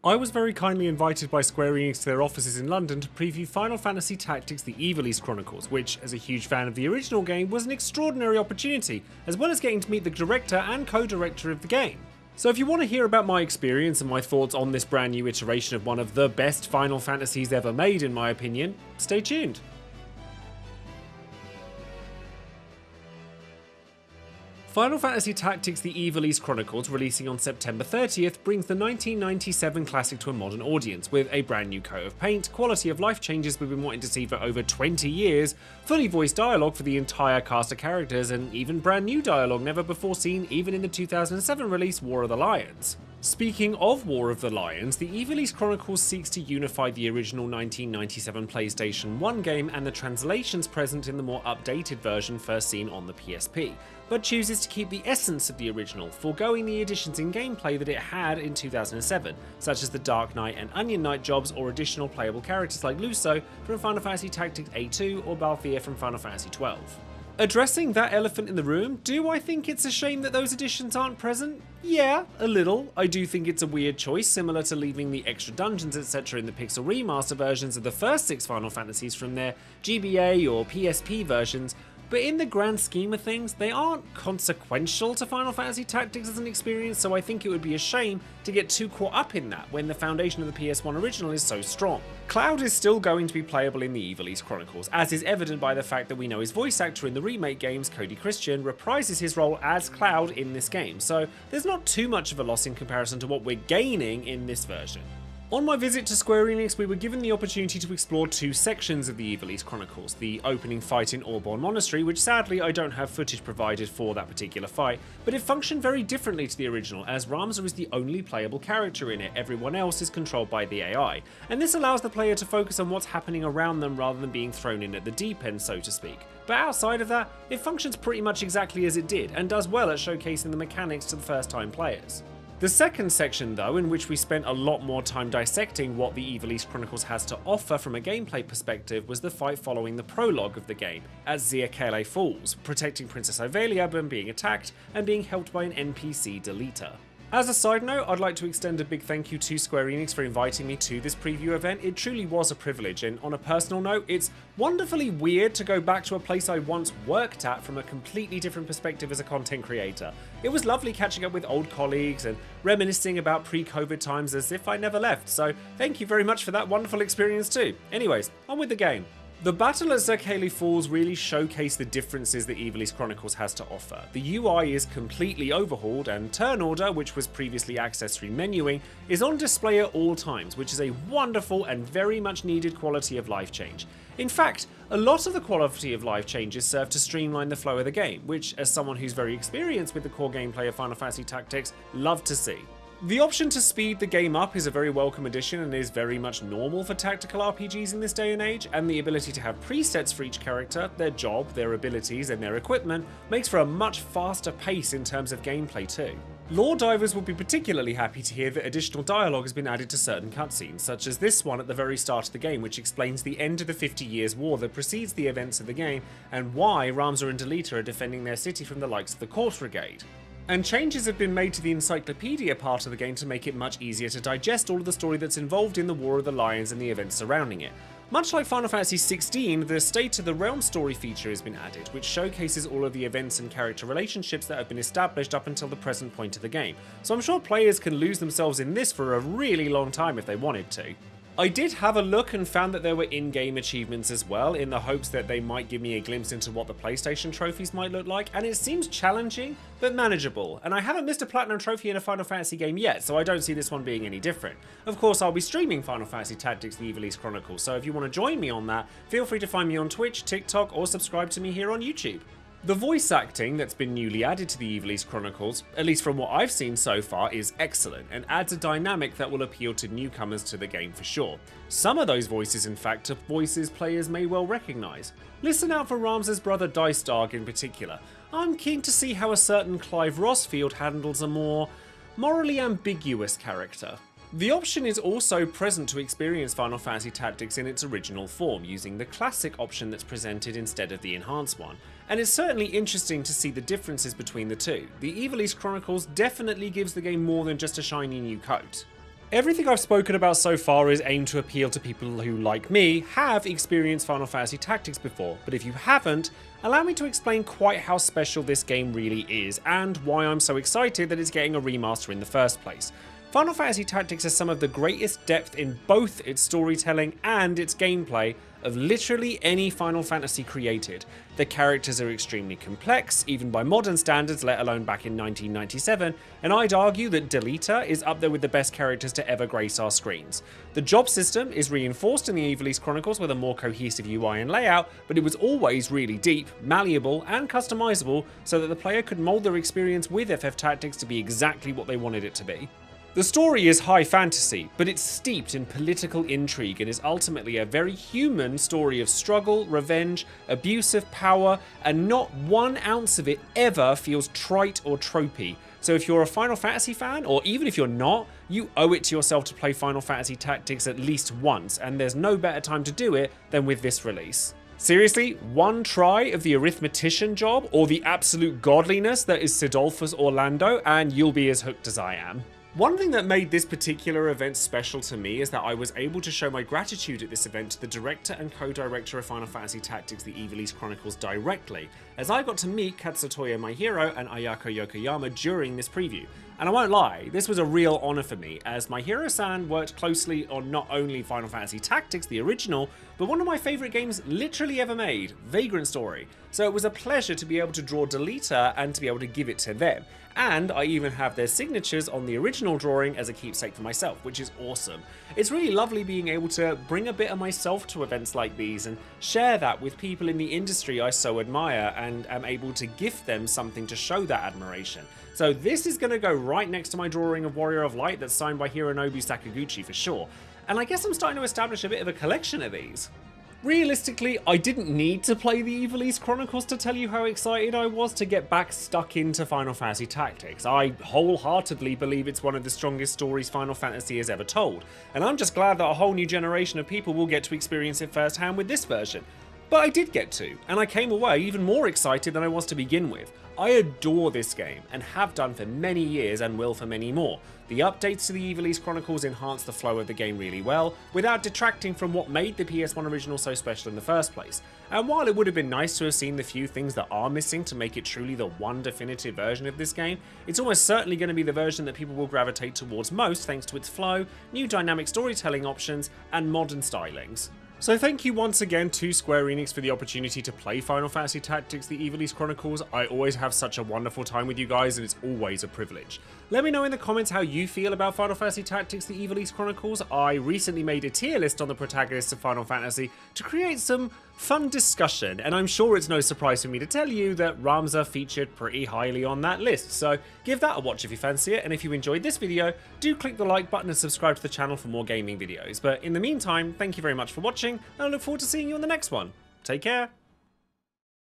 I was very kindly invited by Square Enix to their offices in London to preview Final Fantasy Tactics: The Ivalice Chronicles, which, as a huge fan of the original game, was an extraordinary opportunity, as well as getting to meet the director and co-director of the game. So if you want to hear about my experience and my thoughts on this brand new iteration of one of the best Final Fantasies ever made in my opinion, stay tuned. Final Fantasy Tactics: The Ivalice Chronicles, releasing on September 30th, brings the 1997 classic to a modern audience, with a brand new coat of paint, quality of life changes we've been wanting to see for over 20 years, fully voiced dialogue for the entire cast of characters, and even brand new dialogue never before seen even in the 2007 release War of the Lions. Speaking of War of the Lions, the Ivalice Chronicles seeks to unify the original 1997 PlayStation 1 game and the translations present in the more updated version first seen on the PSP, but chooses to keep the essence of the original, foregoing the additions in gameplay that it had in 2007, such as the Dark Knight and Onion Knight jobs or additional playable characters like Luso from Final Fantasy Tactics A2 or Balthier from Final Fantasy XII. Addressing that elephant in the room, do I think it's a shame that those additions aren't present? Yeah, a little. I do think it's a weird choice, similar to leaving the extra dungeons etc. in the Pixel Remaster versions of the first 6 Final Fantasies from their GBA or PSP versions, but in the grand scheme of things, they aren't consequential to Final Fantasy Tactics as an experience, so I think it would be a shame to get too caught up in that when the foundation of the PS1 original is so strong. Cloud is still going to be playable in the Ivalice Chronicles, as is evident by the fact that we know his voice actor in the remake games, Cody Christian, reprises his role as Cloud in this game, so there's not too much of a loss in comparison to what we're gaining in this version. On my visit to Square Enix, we were given the opportunity to explore 2 sections of the Ivalice Chronicles, the opening fight in Orborn Monastery, which sadly I don't have footage provided for that particular fight, but it functioned very differently to the original, as Ramza is the only playable character in it, everyone else is controlled by the AI, and this allows the player to focus on what's happening around them rather than being thrown in at the deep end, so to speak. But outside of that, it functions pretty much exactly as it did, and does well at showcasing the mechanics to the first time players. The second section though, in which we spent a lot more time dissecting what the Ivalice Chronicles has to offer from a gameplay perspective, was the fight following the prologue of the game, as Xiakele falls, protecting Princess Ivalice from being attacked and being helped by an NPC deleter. As a side note, I'd like to extend a big thank you to Square Enix for inviting me to this preview event. It truly was a privilege, and on a personal note, it's wonderfully weird to go back to a place I once worked at from a completely different perspective as a content creator. It was lovely catching up with old colleagues and reminiscing about pre-COVID times as if I never left, so thank you very much for that wonderful experience too. Anyways, on with the game. The battle at Xiakele Falls really showcased the differences that Ivalice Chronicles has to offer. The UI is completely overhauled, and turn order, which was previously accessed through menuing, is on display at all times, which is a wonderful and very much needed quality of life change. In fact, a lot of the quality of life changes serve to streamline the flow of the game, which, as someone who's very experienced with the core gameplay of Final Fantasy Tactics, love to see. The option to speed the game up is a very welcome addition and is very much normal for tactical RPGs in this day and age, and the ability to have presets for each character, their job, their abilities and their equipment makes for a much faster pace in terms of gameplay too. Lore divers will be particularly happy to hear that additional dialogue has been added to certain cutscenes, such as this one at the very start of the game, which explains the end of the 50 Years' War that precedes the events of the game and why Ramza and Deleter are defending their city from the likes of the Corpse Brigade. And changes have been made to the encyclopedia part of the game to make it much easier to digest all of the story that's involved in the War of the Lions and the events surrounding it. Much like Final Fantasy XVI, the State of the Realm story feature has been added, which showcases all of the events and character relationships that have been established up until the present point of the game, so I'm sure players can lose themselves in this for a really long time if they wanted to. I did have a look and found that there were in-game achievements as well, in the hopes that they might give me a glimpse into what the PlayStation trophies might look like, and it seems challenging, but manageable, and I haven't missed a Platinum trophy in a Final Fantasy game yet, so I don't see this one being any different. Of course, I'll be streaming Final Fantasy Tactics: The Ivalice Chronicles, so if you want to join me on that, feel free to find me on Twitch, TikTok, or subscribe to me here on YouTube. The voice acting that's been newly added to the Ivalice Chronicles, at least from what I've seen so far, is excellent and adds a dynamic that will appeal to newcomers to the game for sure. Some of those voices, in fact, are voices players may well recognise. Listen out for Ramza's brother Dicedarg in particular. I'm keen to see how a certain Clive Rossfield handles a more morally ambiguous character. The option is also present to experience Final Fantasy Tactics in its original form, using the classic option that's presented instead of the enhanced one, and it's certainly interesting to see the differences between the two. The Ivalice Chronicles definitely gives the game more than just a shiny new coat. Everything I've spoken about so far is aimed to appeal to people who, like me, have experienced Final Fantasy Tactics before, but if you haven't, allow me to explain quite how special this game really is, and why I'm so excited that it's getting a remaster in the first place. Final Fantasy Tactics has some of the greatest depth in both its storytelling and its gameplay of literally any Final Fantasy created. The characters are extremely complex, even by modern standards, let alone back in 1997, and I'd argue that Delita is up there with the best characters to ever grace our screens. The job system is reinforced in the Ivalice Chronicles with a more cohesive UI and layout, but it was always really deep, malleable, and customizable so that the player could mold their experience with FF Tactics to be exactly what they wanted it to be. The story is high fantasy, but it's steeped in political intrigue and is ultimately a very human story of struggle, revenge, abuse of power, and not 1 ounce of it ever feels trite or tropey. So if you're a Final Fantasy fan, or even if you're not, you owe it to yourself to play Final Fantasy Tactics at least once, and there's no better time to do it than with this release. Seriously, 1 try of the arithmetician job, or the absolute godliness that is Sidolphus Orlando, and you'll be as hooked as I am. One thing that made this particular event special to me is that I was able to show my gratitude at this event to the director and co-director of Final Fantasy Tactics The Ivalice Chronicles directly, as I got to meet Katsutoya Maehiro and Ayako Yokoyama during this preview. And I won't lie, this was a real honour for me, as Maehiro-san worked closely on not only Final Fantasy Tactics, the original, but one of my favourite games literally ever made, Vagrant Story. So it was a pleasure to be able to draw Delita and to be able to give it to them. And I even have their signatures on the original drawing as a keepsake for myself, which is awesome. It's really lovely being able to bring a bit of myself to events like these and share that with people in the industry I so admire, and am able to gift them something to show that admiration. So this is going to go right next to my drawing of Warrior of Light that's signed by Hironobu Sakaguchi for sure. And I guess I'm starting to establish a bit of a collection of these. Realistically, I didn't need to play the Ivalice Chronicles to tell you how excited I was to get back stuck into Final Fantasy Tactics. I wholeheartedly believe it's one of the strongest stories Final Fantasy has ever told, and I'm just glad that a whole new generation of people will get to experience it firsthand with this version. But I did get to, and I came away even more excited than I was to begin with. I adore this game, and have done for many years and will for many more. The updates to the Ivalice Chronicles enhance the flow of the game really well, without detracting from what made the PS1 original so special in the first place. And while it would have been nice to have seen the few things that are missing to make it truly the one definitive version of this game, it's almost certainly going to be the version that people will gravitate towards most thanks to its flow, new dynamic storytelling options, and modern stylings. So thank you once again to Square Enix for the opportunity to play Final Fantasy Tactics The Ivalice Chronicles. I always have such a wonderful time with you guys, and it's always a privilege. Let me know in the comments how you feel about Final Fantasy Tactics The Ivalice Chronicles. I recently made a tier list on the protagonists of Final Fantasy to create some fun discussion, and I'm sure it's no surprise for me to tell you that Ramza featured pretty highly on that list, so give that a watch if you fancy it, and if you enjoyed this video, do click the like button and subscribe to the channel for more gaming videos. But in the meantime, thank you very much for watching, and I look forward to seeing you on the next one. Take care!